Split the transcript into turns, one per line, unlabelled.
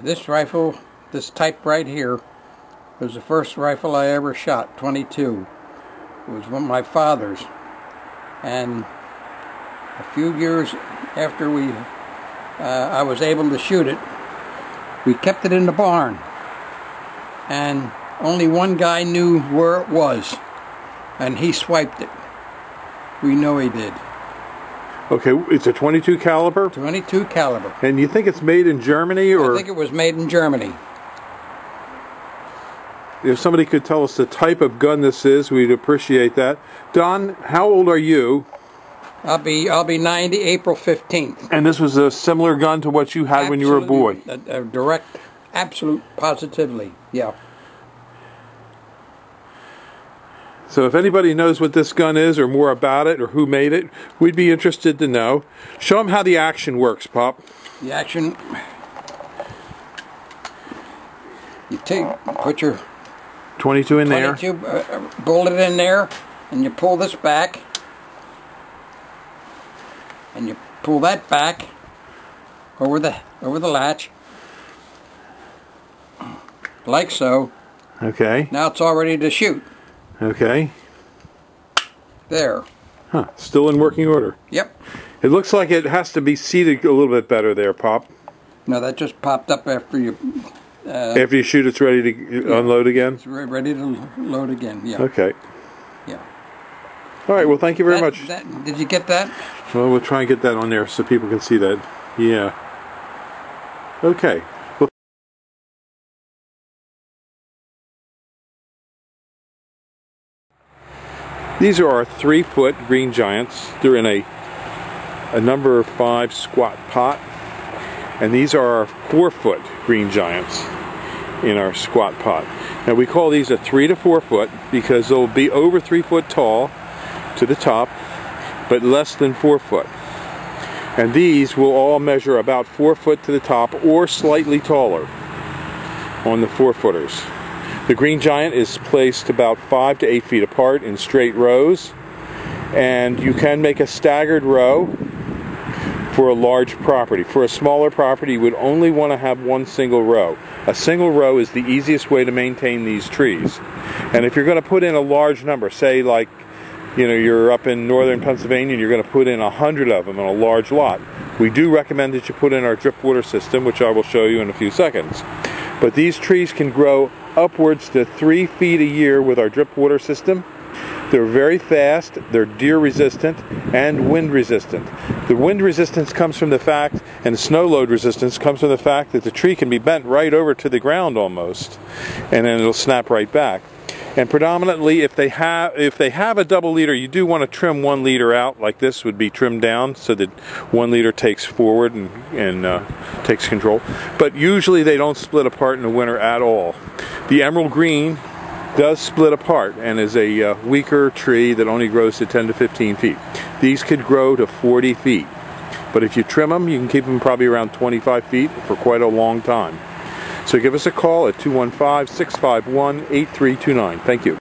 This rifle, this type right here, was the first rifle I ever shot, 22. It was one of my father's. And a few years after I was able to shoot it, we kept it in the barn. And only one guy knew where it was. And he swiped it. We know he did.
Okay, it's a 22 caliber?
22 caliber.
And you think it's made in Germany, or?
I think it was made in Germany.
If somebody could tell us the type of gun this is, we'd appreciate that. Don, how old are you?
I'll be 90 April 15th.
And this was a similar gun to what you had when you were a boy?
A direct, absolute, positively, yeah.
So if anybody knows what this gun is, or more about it, or who made it, we'd be interested to know. Show them how the action works, Pop.
The action, you put your
22 in there.
22 bullet in there, and you pull this back, and you pull that back over the latch, like so.
Okay.
Now it's all ready to shoot.
Okay.
There.
Huh. Still in working order.
Yep.
It looks like it has to be seated a little bit better there, Pop.
No, that just popped up after you...
after you shoot, it's ready to unload again?
It's ready to load again, yeah.
Okay.
Yeah.
All right, well, thank you very much.
Did you get that?
Well, we'll try and get that on there so people can see that. Yeah. Okay. Well, these are our 3-foot green giants. They're in a number 5 squat pot. And these are our 4-foot green giants in our squat pot. Now we call these a 3 to 4 foot because they'll be over 3 foot tall to the top, but less than 4 foot. And these will all measure about 4 foot to the top or slightly taller on the 4-footers. The green giant is placed about 5 to 8 feet apart in straight rows, and you can make a staggered row for a large property. For a smaller property, you would only want to have one single row. A single row is the easiest way to maintain these trees. And if you're going to put in a large number, say like, you know, you're up in northern Pennsylvania and you're going to put in 100 of them on a large lot, we do recommend that you put in our drip water system, which I will show you in a few seconds. But these trees can grow upwards to 3 feet a year with our drip water system. They're very fast, they're deer resistant, and wind resistant. The wind resistance comes from the fact, and the snow load resistance comes from the fact that the tree can be bent right over to the ground almost, and then it'll snap right back. And predominantly, if they have a double leader, you do want to trim 1 leader out, like this would be trimmed down, so that 1 leader takes forward and takes control. But usually they don't split apart in the winter at all. The emerald green does split apart and is a weaker tree that only grows to 10 to 15 feet. These could grow to 40 feet. But if you trim them, you can keep them probably around 25 feet for quite a long time. So give us a call at 215-651-8329. Thank you.